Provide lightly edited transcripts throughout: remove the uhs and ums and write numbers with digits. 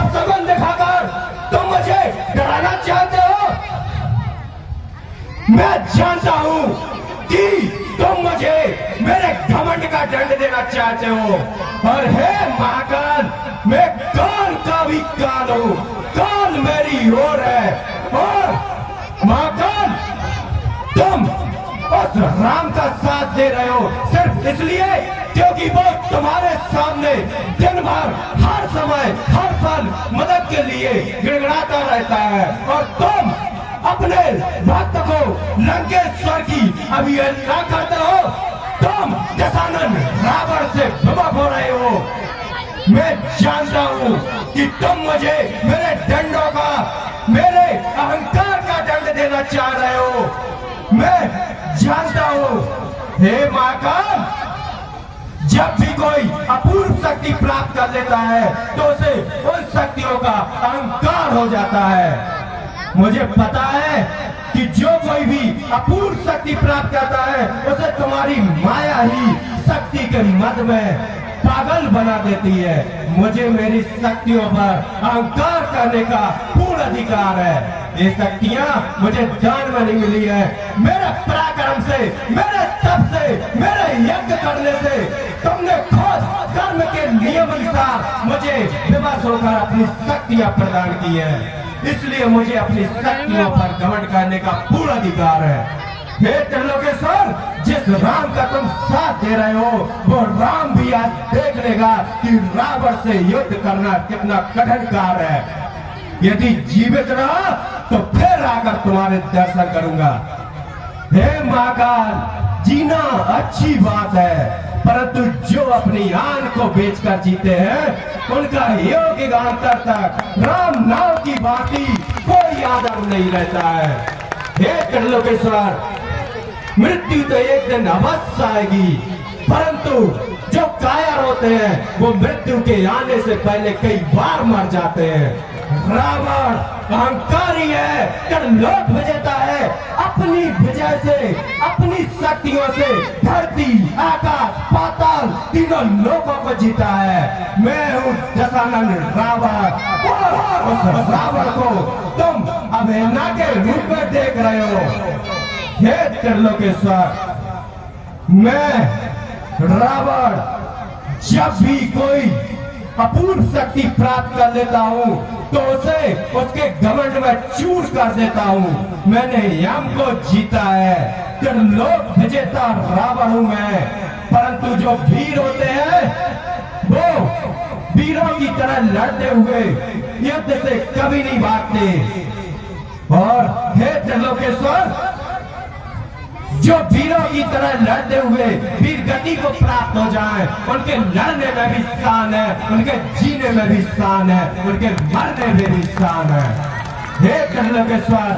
अपशगुन दिखाकर तुम मुझे डराना चाहते हो। मैं जानता हूं कि तुम मुझे मेरे घमंड का दंड देना चाहते हो। और हे महाकाल, मैं काल का भी काल हूं, काल मेरी ओर है। और महाकाल, तुम उस राम का साथ दे रहे हो सिर्फ इसलिए क्योंकि वो तुम्हारे सामने दिन भर हर समय हर पल मदद के लिए गिड़गिड़ाता रहता है। और तुम अपने भक्त को लंकेश्वर की अवहेलना करते हो। तुम दशानन रावण से विमुख हो रहे हो। मैं जानता हूं कि तुम मुझे मेरे दंडों का, मेरे अहंकार का दंड देना चाह रहे हो। मैं जानता हूं हे महाकाल, जब भी कोई अपूर्व शक्ति प्राप्त कर लेता है तो उसे उन शक्तियों का अहंकार हो जाता है। मुझे पता है कि जो कोई भी अपूर्व शक्ति प्राप्त करता है उसे तुम्हारी माया ही शक्ति के मद में पागल बना देती है। मुझे मेरी शक्तियों पर अहंकार करने का पूर्ण अधिकार है। ये शक्तियां मुझे दान में नहीं मिली है। मेरे पराक्रम से, मेरे तप से, मेरे यज्ञ करने से तुमने खुद कर्म के नियम अनुसार मुझे विवश होकर अपनी शक्तियां प्रदान की है। इसलिए मुझे अपनी शक्तियों पर घमंड करने का पूर्ण अधिकार है। हे त्रिलोकेश्वर, जिस राम का तुम साथ दे रहे हो वो राम भी आज देख लेगा कि रावण से युद्ध करना कितना कठिन कार्य है। यदि जीवित रहा तो फिर आकर तुम्हारे दर्शन करूंगा। हे महाकाल, जीना अच्छी बात है, परंतु जो अपनी आन को बेचकर जीते हैं उनका योगिक अंतर तक राम नाम की बाती कोई आदर नहीं रहता है। हे त्रिलोकेश्वर, मृत्यु तो एक दिन अवश्य आएगी, परंतु जो कायर होते हैं वो मृत्यु के आने से पहले कई बार मर जाते हैं। रावण अहंकारी है, त्रिलोक विजेता है। अपनी विजय से, अपनी शक्तियों से धरती, आकाश, पाताल तीनों लोगों को जीता है। मैं हूँ दशानन रावण। उस रावण को तुम अवहेलना के रूप में देख रहे हो। हे त्रिलोकेश्वर, मैं रावण जब भी कोई अपूर्व शक्ति प्राप्त कर लेता हूँ तो उसे उसके घमंड में चूर कर देता हूँ। मैंने यम को जीता है, त्रिलोक विजेता रावण हूँ मैं। परंतु जो वीर होते हैं वो वीरों की तरह लड़ते हुए युद्ध से कभी नहीं भागते। और हे त्रिलोकेश्वर, जो वीरों की तरह लड़ते हुए वीर गति को प्राप्त हो जाए, उनके लड़ने में भी शान है, उनके जीने में भी शान है, उनके मरने में भी शान है। हे त्रिलोकेश्वर,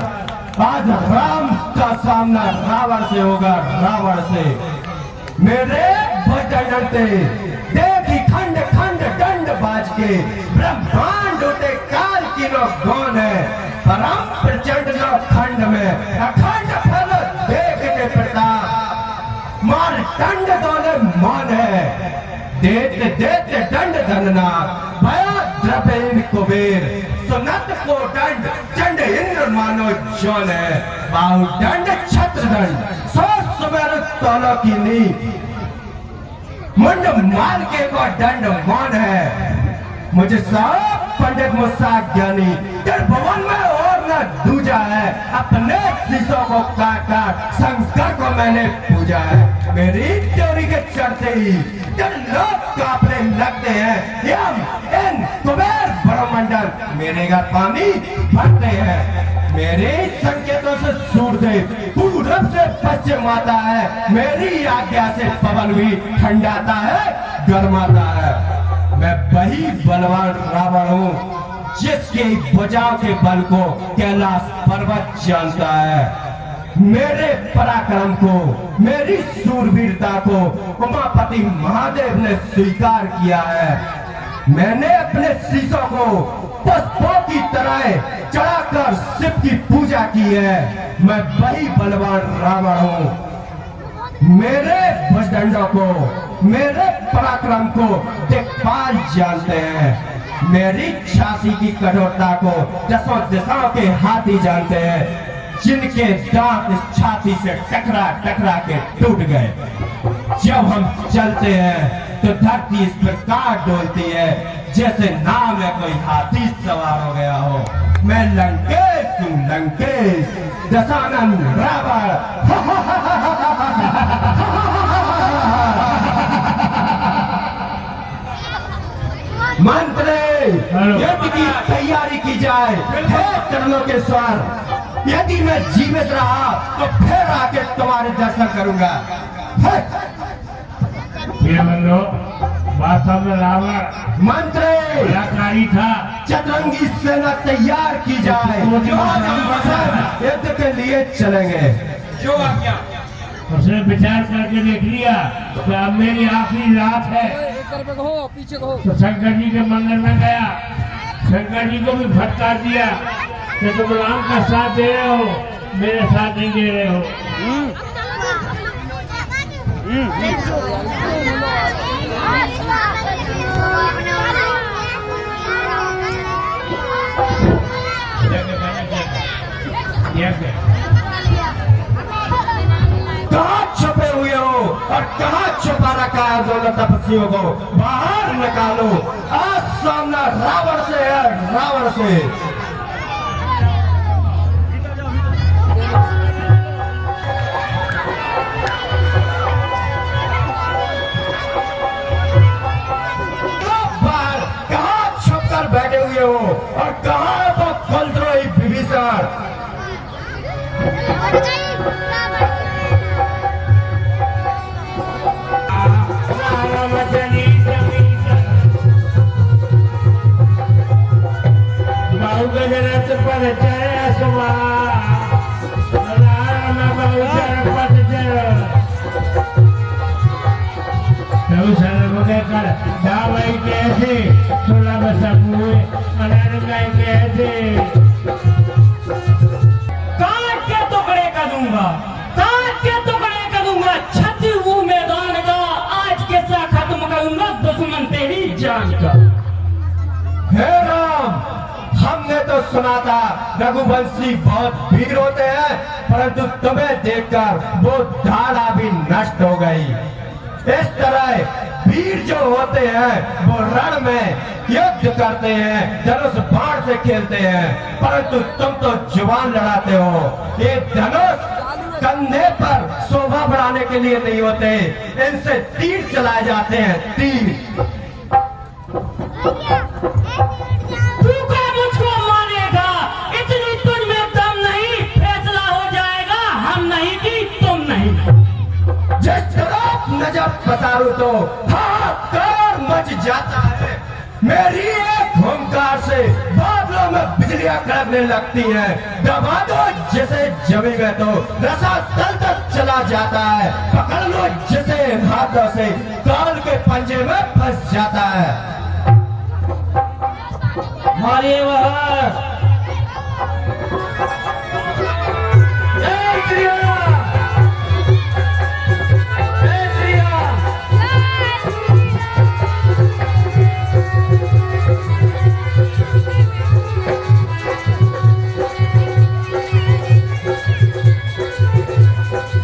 आज राम का सामना रावण से होगा, रावण से। मेरे बजते देखी खंड खंड दंड बाज के ब्रह्मांड होते काल की नो कौन है। परम प्रचंड नो खंड में अखंड फल देखते प्रताप, मार दंड दोले मौन है। देते देते दंड धनना भया द्रपेन कुबेर, सुनत को दंड चंड इंद्र मानो जौन है। बाहु दंड छत्र दंड सोच सुमेर तोलो की नी, मुंड मार के वो दंड मौन है। मुझे सब पंडित मुस्सा ज्ञानी भवन में और न दूजा है। अपने शीशों को काट काट शंकर को मैंने पूजा है। मेरी त्योरी के चढ़ते ही लोग कांपने लगते हैं। यम इन कुबेर ब्रह्मंडल मेरे घर पानी भरते हैं। मेरे संकेतों से सूर्य पूरब से पश्चिम आता है। मेरी आज्ञा से पवन भी ठंडाता है, गर्माता है। मैं वही बलवान रावण हूँ जिसके भुजाओं के बल को कैलाश पर्वत जानता है। मेरे पराक्रम को, मेरी शूरवीरता को उमापति महादेव ने स्वीकार किया है। मैंने अपने शीशों को पुष्पों की तरह चढ़ाकर शिव की पूजा की है। मैं वही बलवान रावण हूँ। मेरे भुजदंडों को, मेरे पराक्रम को दिक्पाल जानते हैं। मेरी छाती की कठोरता को दसों दिशाओं के हाथी जानते हैं, जिनके दांत इस छाती से टकरा टकरा के टूट गए। जब हम चलते हैं तो धरती इस प्रकार डोलती है जैसे नाव में कोई हाथी सवार हो गया हो। मैं लंकेश हूँ, लंकेश, दशानन रावण। मंत्री, यदि की तैयारी की जाए, हे कर्णों के स्वर, यदि मैं जीवित रहा तो फिर आके तुम्हारे दर्शन करूंगा। वास्तव में रावण मंत्री बलात्कारी था। चतुरंगी सेना तैयार की जाए, युद्ध के लिए चलेंगे। जो आज्ञा। उसने विचार करके देख लिया कि अब मेरी आखिरी रात है, पीछे कहो। तो शंकर जी के मंदिर में गया। शंकर जी को भी भटका दिया कि तुम राम का साथ दे रहे हो, मेरे साथ नहीं दे रहे हो। कहाँ छुपे हुए हो और कहाँ छुपा रखा है दोनों तपस्वियों को? बाहर निकालो। आज सामना रावण से है, रावण से। कहाँ छुप कर बैठे हुए हो और कहाँ वो कुलद्रोही विभीषण? काट के टुकड़े कर दूंगा, काट के टुकड़े कर दूंगा। छठी वो मैदान का आज के साथ खत्म करूंगा, दुश्मन तेरी जान का। हे राम, हमने तो सुना था रघुवंशी बहुत वीर होते हैं, परंतु तुम्हें देखकर वो धारा भी नष्ट हो गई। इस तरह वीर जो होते हैं वो रण में युद्ध करते हैं, धनुष बाण से खेलते हैं, परंतु तुम तो जुबान लड़ाते हो। ये धनुष कंधे पर शोभा बढ़ाने के लिए नहीं होते, इनसे तीर चलाए जाते हैं, तीर। मुझको मारेगा, इतनी तुझ में दम नहीं, फैसला हो जाएगा हम नहीं कि तुम नहीं। जिस तरफ नजर पसारू तो हाहाकार मच जाता है। मेरी एक हुंकार से बादलों में बिजलियां कड़कने लगती हैं। दबा दो जिसे जमी में तो रसा तल तक चला जाता है। पकड़ लो जिसे हाथों से काल के पंजे में फंस जाता है। मारिए वह जय श्री राम, जय श्री राम।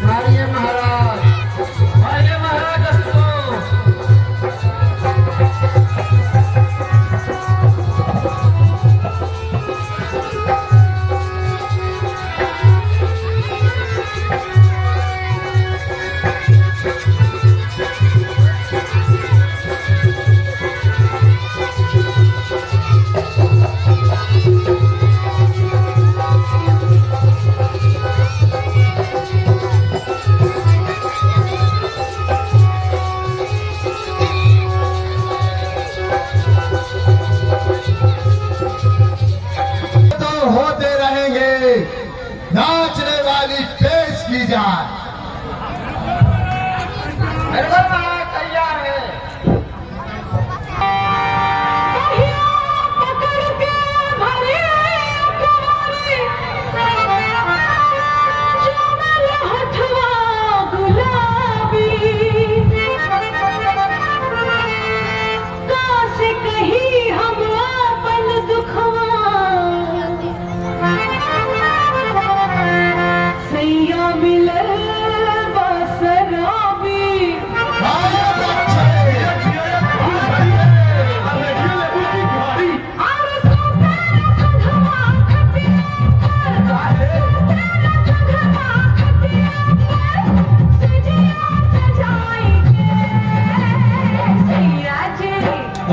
मारिए महाराज, मारिए महाराज असुरो।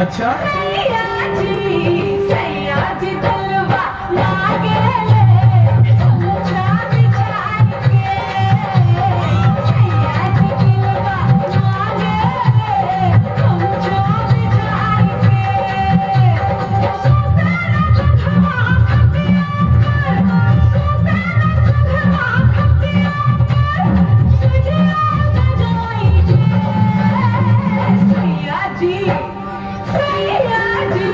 अच्छा सैयाजी दलवा लागे ले समझा बिछाई के सैयाजी दलवा लागे ले समझा बिछाई के सुतेरा चढ़वा खटिया सुजिया सजाई के सैयाजी सैयाजी